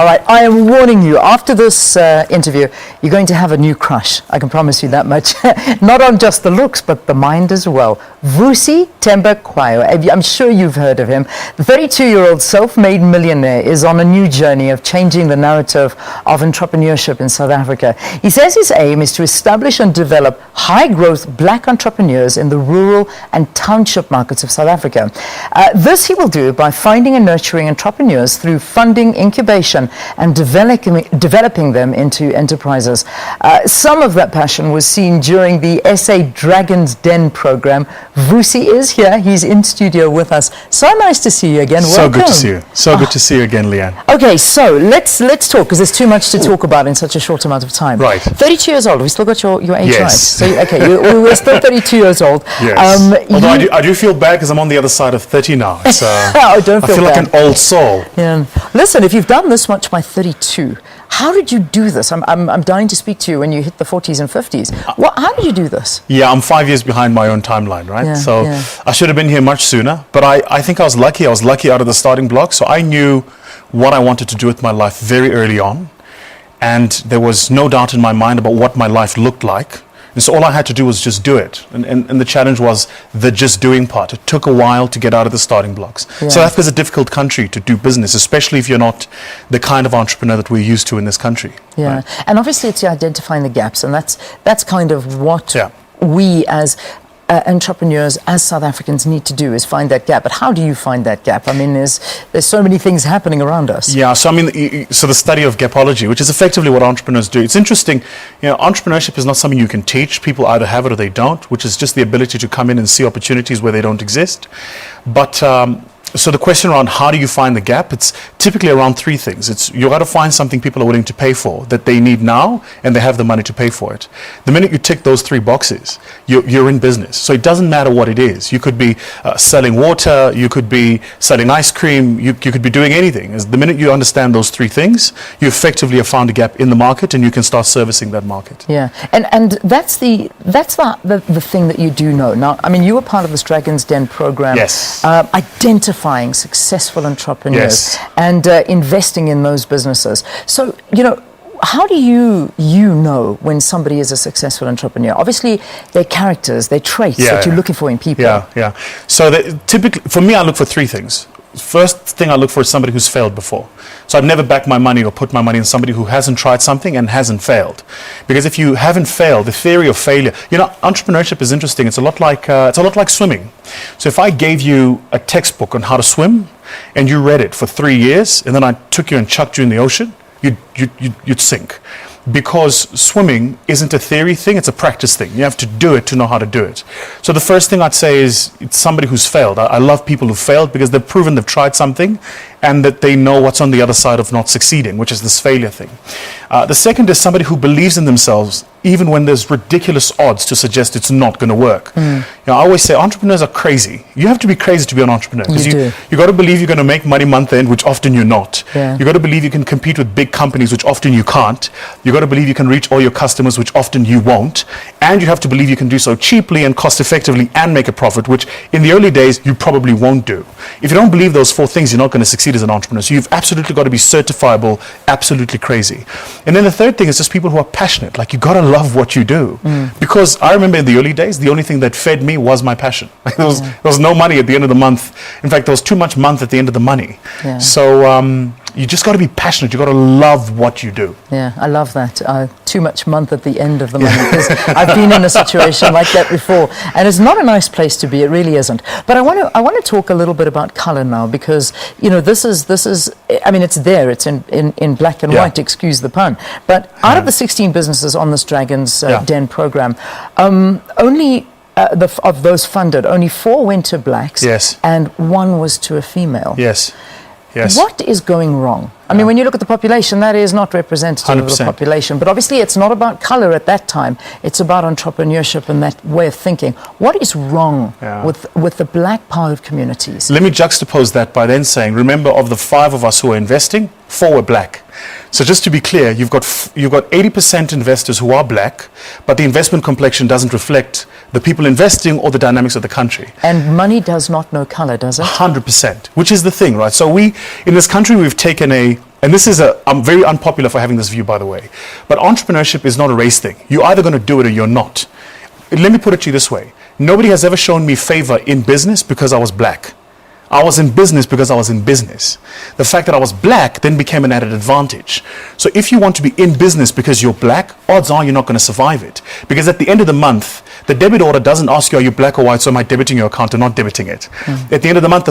All right, I am warning you, after this interview, you're going to have a new crush. I can promise you that much. Not on just the looks, but the mind as well. Vusi Themba Khwayo. I'm sure you've heard of him. The 32-year-old self-made millionaire is on a new journey of changing the narrative of entrepreneurship in South Africa. He says his aim is to establish and develop high-growth black entrepreneurs in the rural and township markets of South Africa. This he will do by finding and nurturing entrepreneurs through funding, incubation, and developing them into enterprises. Some of that passion was seen during the SA Dragon's Den program. Vusi is here. He's in studio with us. So nice to see you again. So Welcome. good to see you. So good to see you again, Leanne. Okay, so let's talk, because there's too much to talk about in such a short amount of time. Right. 32 years old. We still got your age Yes. right. So, okay, we're still 32 years old. Yes. Although I do feel bad because I'm on the other side of 30 now. So Oh, don't I feel feel like bad. an old soul. Yeah. Listen, if you've done this much by 32, how did you do this? I'm dying to speak to you when you hit the 40s and 50s. How did you do this? Yeah, I'm 5 years behind my own timeline, right? Yeah, So yeah. I should have been here much sooner, but I think I was lucky. I was lucky out of the starting block. So I knew what I wanted to do with my life very early on. And there was no doubt in my mind about what my life looked like. And so all I had to do was just do it. And the challenge was the just doing part. It took a while to get out of the starting blocks. Yeah. South Africa is a difficult country to do business, especially if you're not the kind of entrepreneur that we're used to in this country. Yeah, right? and obviously it's identifying the gaps, and that's kind of what Yeah. we as entrepreneurs, as South Africans, need to do, is find that gap. But how do you find that gap? I mean, there's so many things happening around us. Yeah, so I mean, so the study of gapology, which is effectively what entrepreneurs do. It's interesting, entrepreneurship is not something you can teach. People either have it or they don't, which is just the ability to come in and see opportunities where they don't exist. But so the question around how do you find the gap, it's typically around three things. It's you got to find something people are willing to pay for, that they need now, and they have the money to pay for it. The minute you tick those three boxes, you're in business. So it doesn't matter what it is. You could be selling water, you could be selling ice cream, you could be doing anything. The minute you understand those three things, you effectively have found a gap in the market, and you can start servicing that market. Yeah, and that's the thing that you do know. Now, I mean, you were part of this Dragon's Den program. Yes. Identifying successful entrepreneurs Yes. and investing in those businesses. So, how do you know when somebody is a successful entrepreneur? Obviously, their characters, their traits that you're looking for in people. Yeah. So typically, for me, I look for three things. First thing I look for is somebody who's failed before. So I've never backed my money or put my money in somebody who hasn't tried something and hasn't failed. Because if you haven't failed, the theory of failure, entrepreneurship is interesting. It's a lot like swimming. So if I gave you a textbook on how to swim and you read it for 3 years and then I took you and chucked you in the ocean, you'd sink. Because swimming isn't a theory thing, it's a practice thing. You have to do it to know how to do it. So the first thing I'd say is it's somebody who's failed. I love people who failed because they've proven they've tried something and that they know what's on the other side of not succeeding, which is this failure thing. The second is somebody who believes in themselves even when there's ridiculous odds to suggest it's not going to work. I always say entrepreneurs are crazy. You have to be crazy to be an entrepreneur. Because you got to believe you're going to make money month end, which often you're not. Yeah. You got to believe you can compete with big companies, which often you can't. You got to believe you can reach all your customers, which often you won't. And you have to believe you can do so cheaply and cost effectively and make a profit, which in the early days you probably won't do. If you don't believe those four things, you're not going to succeed as an entrepreneur. So you've absolutely got to be certifiable, absolutely crazy. And then the third thing is just people who are passionate. Like, you got to love what you do. Because I remember in the early days, the only thing that fed me was my passion. There was no money at the end of the month. In fact, there was too much month at the end of the money. Yeah. So you just got to be passionate. You got to love what you do. Yeah, I love that. Too much month at the end of the month, because I've been in a situation like that before, and it's not a nice place to be. It really isn't. But I want to talk a little bit about color now, because this is. I mean, it's there. It's in black and white. Excuse the pun. But out of the 16 businesses on this Dragon's Den program, only. Of those funded, only 4 went to blacks, and 1 was to a female. Yes. What is going wrong? I mean, when you look at the population, that is not representative 100%. of the population. But obviously, it's not about color at that time. It's about entrepreneurship and that way of thinking. What is wrong with the black power of communities? Let me juxtapose that by then saying, remember, of the 5 of us who are investing, 4 were black. So just to be clear, you've got 80% investors who are black, but the investment complexion doesn't reflect the people investing or the dynamics of the country. And money does not know color, does it? 100%, which is the thing, right? So in this country, we've taken a and this is I'm very unpopular for having this view, by the way, but entrepreneurship is not a race thing. You're either going to do it or you're not. Let me put it to you this way. Nobody has ever shown me favor in business because I was black. I was in business because I was in business. The fact that I was black then became an added advantage. So if you want to be in business because you're black, odds are you're not going to survive it. Because at the end of the month, the debit order doesn't ask you, are you black or white, so am I debiting your account or not debiting it? At the end of the month,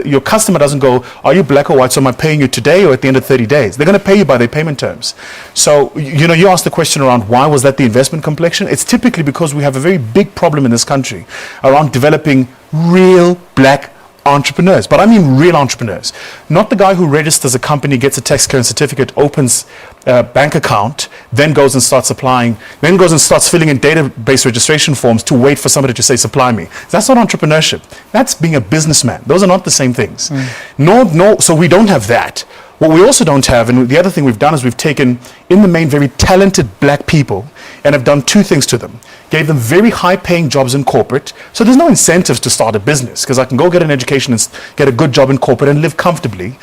your customer doesn't go, are you black or white, so am I paying you today or at the end of 30 days? They're going to pay you by their payment terms. So, you asked the question around why was that the investment complexion? It's typically because we have a very big problem in this country around developing real black entrepreneurs, but I mean real entrepreneurs, not the guy who registers a company, gets a tax clearance certificate, opens a bank account, then goes and starts applying, then goes and starts filling in database registration forms to wait for somebody to say supply me. That's not entrepreneurship. That's being a businessman. Those are not the same things. No, so we don't have that. What we also don't have, and the other thing we've done is we've taken, in the main, very talented black people and have done two things to them. Gave them very high-paying jobs in corporate, so there's no incentives to start a business, because I can go get an education and get a good job in corporate and live comfortably.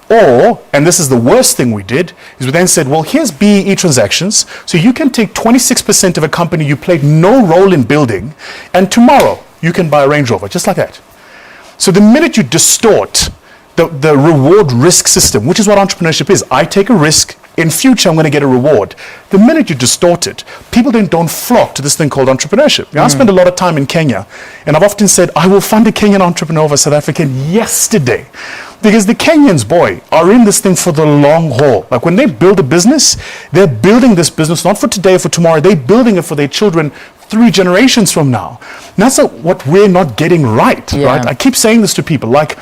Or, and this is the worst thing we did, is we then said, well, here's BEE transactions, so you can take 26% of a company you played no role in building, and tomorrow you can buy a Range Rover, just like that. So the minute you distort the reward risk system, which is what entrepreneurship is. I take a risk, in future I'm going to get a reward. The minute you distort it, people then don't flock to this thing called entrepreneurship. I spend a lot of time in Kenya, and I've often said, I will fund a Kenyan entrepreneur over a South African yesterday. Because the Kenyans, boy, are in this thing for the long haul. Like when they build a business, they're building this business not for today or for tomorrow, they're building it for their children 3 generations from now. And that's what we're not getting right, right? I keep saying this to people, like,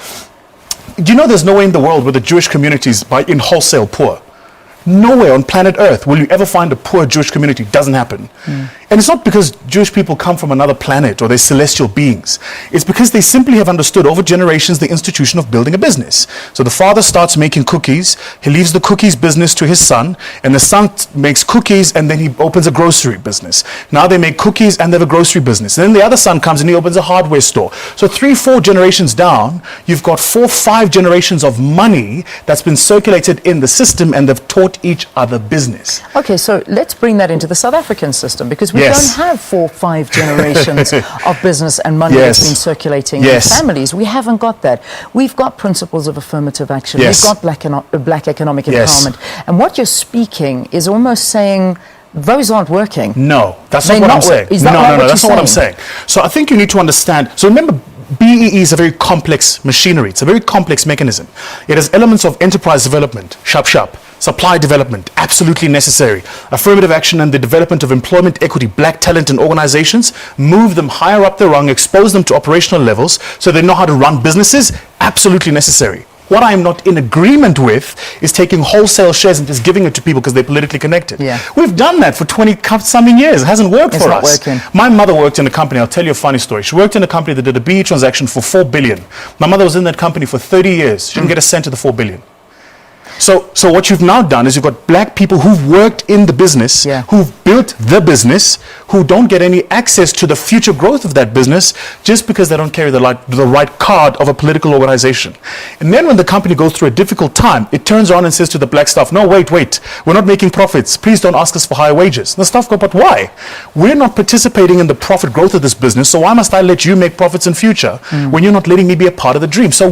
do you know there's no way in the world where the Jewish community is in wholesale poor? Nowhere on planet Earth will you ever find a poor Jewish community. It doesn't happen. And it's not because Jewish people come from another planet or they're celestial beings. It's because they simply have understood over generations the institution of building a business. So the father starts making cookies, he leaves the cookies business to his son, and the son makes cookies and then he opens a grocery business. Now they make cookies and they have a grocery business. And then the other son comes and he opens a hardware store. So 3-4 generations down, you've got 4-5 generations of money that's been circulated in the system, and they've taught each other business. Okay, so let's bring that into the South African system, because we don't have 4-5 generations of business and money that's been circulating in families. We haven't got that. We've got principles of affirmative action. We've got black economic empowerment. And what you're speaking is almost saying those aren't working. No, that's not what I'm saying. No, that's not what I'm saying. So I think you need to understand. So remember, BEE is a very complex machinery. It's a very complex mechanism. It has elements of enterprise development, sharp, supply development, absolutely necessary, affirmative action and the development of employment equity, black talent in organizations, move them higher up the rung, expose them to operational levels so they know how to run businesses, absolutely necessary. What I am not in agreement with is taking wholesale shares and just giving it to people because they're politically connected. We've done that for 20-something years. It hasn't worked for us. My mother worked in a company. I'll tell you a funny story. She worked in a company that did a BE transaction for 4 billion. My mother was in that company for 30 years. She didn't get a cent of the 4 billion. So what you've now done is you've got black people who've worked in the business, who've built the business, who don't get any access to the future growth of that business just because they don't carry the right card of a political organization. And then when the company goes through a difficult time, it turns around and says to the black staff, no, wait, we're not making profits. Please don't ask us for higher wages. And the staff go, but why? We're not participating in the profit growth of this business, so why must I let you make profits in future when you're not letting me be a part of the dream? So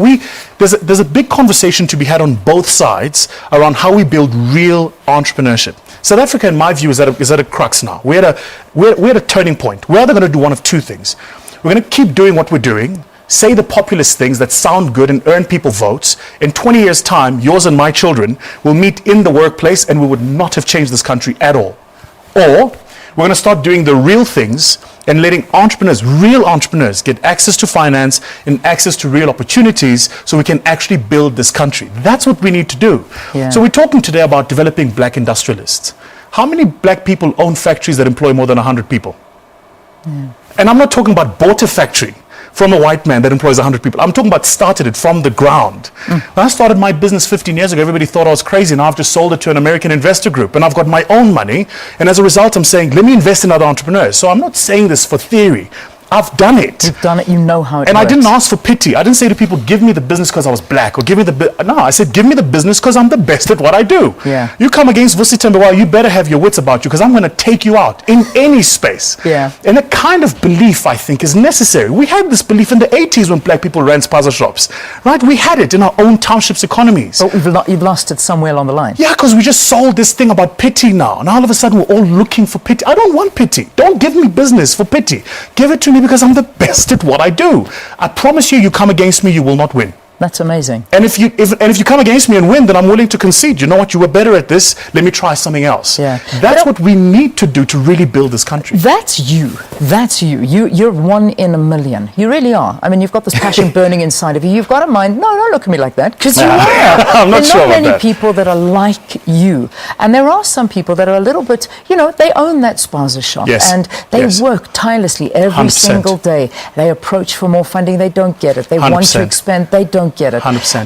there's a big conversation to be had on both sides around how we build real entrepreneurship. South Africa, in my view, is at a crux now. We're at a turning point. We're either going to do one of two things. We're going to keep doing what we're doing, say the populist things that sound good and earn people votes. In 20 years' time, yours and my children will meet in the workplace and we would not have changed this country at all. Or we're going to start doing the real things and letting real entrepreneurs, get access to finance and access to real opportunities so we can actually build this country. That's what we need to do. So we're talking today about developing black industrialists. How many black people own factories that employ more than 100 people? And I'm not talking about bought a factory from a white man that employs 100 people. I'm talking about started it from the ground. When I started my business 15 years ago, everybody thought I was crazy. Now I've just sold it to an American investor group and I've got my own money. And as a result, I'm saying, let me invest in other entrepreneurs. So I'm not saying this for theory. I've done it. You've done it. You know how it And works. I didn't ask for pity. I didn't say to people, give me the business because I was black, or give me no, I said, give me the business because I'm the best at what I do. Yeah. You come against Vusi Tembewayo, you better have your wits about you, because I'm going to take you out in any space. Yeah. And that kind of belief, I think, is necessary. We had this belief in the 80s when black people ran spaza shops, right? We had it in our own townships' economies. But you've lost it somewhere along the line. Yeah, because we just sold this thing about pity now. And all of a sudden, we're all looking for pity. I don't want pity. Don't give me business for pity. Give it to me because I'm the best at what I do. I promise you, you come against me, you will not win. That's amazing. And if you come against me and win, then I'm willing to concede. You know what? You were better at this. Let me try something else. Yeah. That's what we need to do to really build this country. That's you. That's you. You're one in a million. You really are. I mean, you've got this passion burning inside of you. You've got a mind. No, don't look at me like that, because you are. I'm not sure There are about not many that. people that are like you. And there are some people that are a little bit, they own that spaza shop. Yes. And they Yes. work tirelessly every 100%. single day. They approach for more funding. They don't get it. They want to 100%. expand. They don't get it. 100%.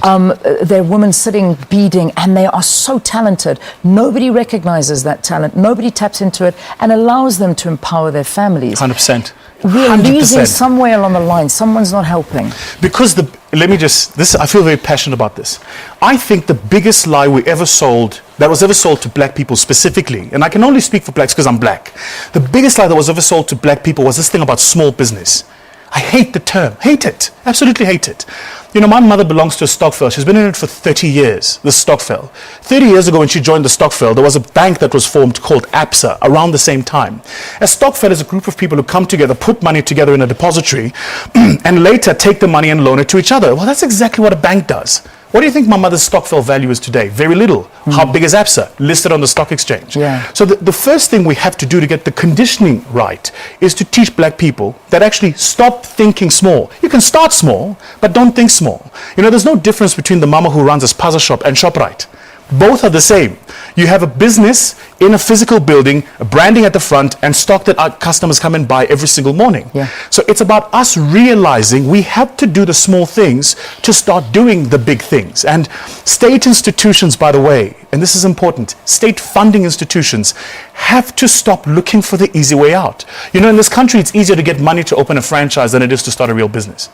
There are women sitting beading, and they are so talented. Nobody recognizes that talent. Nobody taps into it and allows them to empower their families. 100%. We're losing 100%. somewhere along the line. Someone's not helping. Because I feel very passionate about this. I think the biggest lie that was ever sold to black people specifically, and I can only speak for blacks because I'm black. The biggest lie that was ever sold to black people was this thing about small business. I hate the term. Hate it. Absolutely hate it. My mother belongs to a stokvel. She's been in it for 30 years, the stokvel. 30 years ago when she joined the stokvel, there was a bank that was formed called ABSA around the same time. A stokvel is a group of people who come together, put money together in a depository, and later take the money and loan it to each other. Well, that's exactly what a bank does. What do you think my mother's stokvel value is today? Very little. How big is ABSA? Listed on the stock exchange. Yeah. So the first thing we have to do to get the conditioning right is to teach black people that actually stop thinking small. You can start small, but don't think small. There's no difference between the mama who runs a spaza shop and ShopRite. Both are the same. You have a business in a physical building, a branding at the front, and stock that our customers come and buy every single morning. Yeah. So it's about us realizing we have to do the small things to start doing the big things. And state institutions, by the way, and this is important, state funding institutions have to stop looking for the easy way out. In this country, it's easier to get money to open a franchise than it is to start a real business.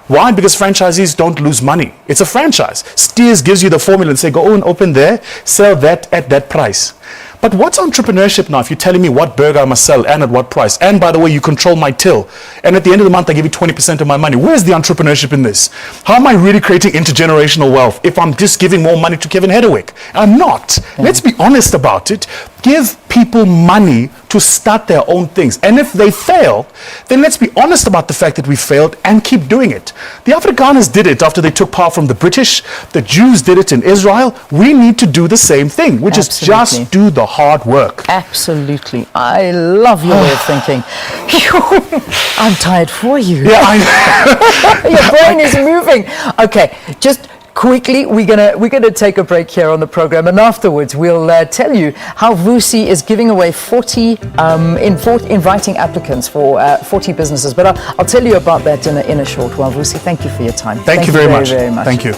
Why? Because franchisees don't lose money. It's a franchise. Steers gives you the formula and say, go and open there, sell that at that price. But what's entrepreneurship now if you're telling me what burger I must sell and at what price? And by the way, you control my till. And at the end of the month, I give you 20% of my money. Where's the entrepreneurship in this? How am I really creating intergenerational wealth if I'm just giving more money to Kevin Hedderwick? I'm not. Let's be honest about it. Give people money to start their own things. And if they fail, then let's be honest about the fact that we failed and keep doing it. The Afrikaners did it after they took power from the British. The Jews did it in Israel. We need to do the same thing, which is Absolutely. just do the hard work. Absolutely. I love your way of thinking. I'm tired for you. Yeah, I Your brain is moving. Okay, just quickly, we're gonna take a break here on the program, and afterwards we'll tell you how Vusi is giving away 40, inviting applicants for 40 businesses. But I'll tell you about that in a short while. Vusi, thank you for your time. Thank you very much. Very much. Thank you.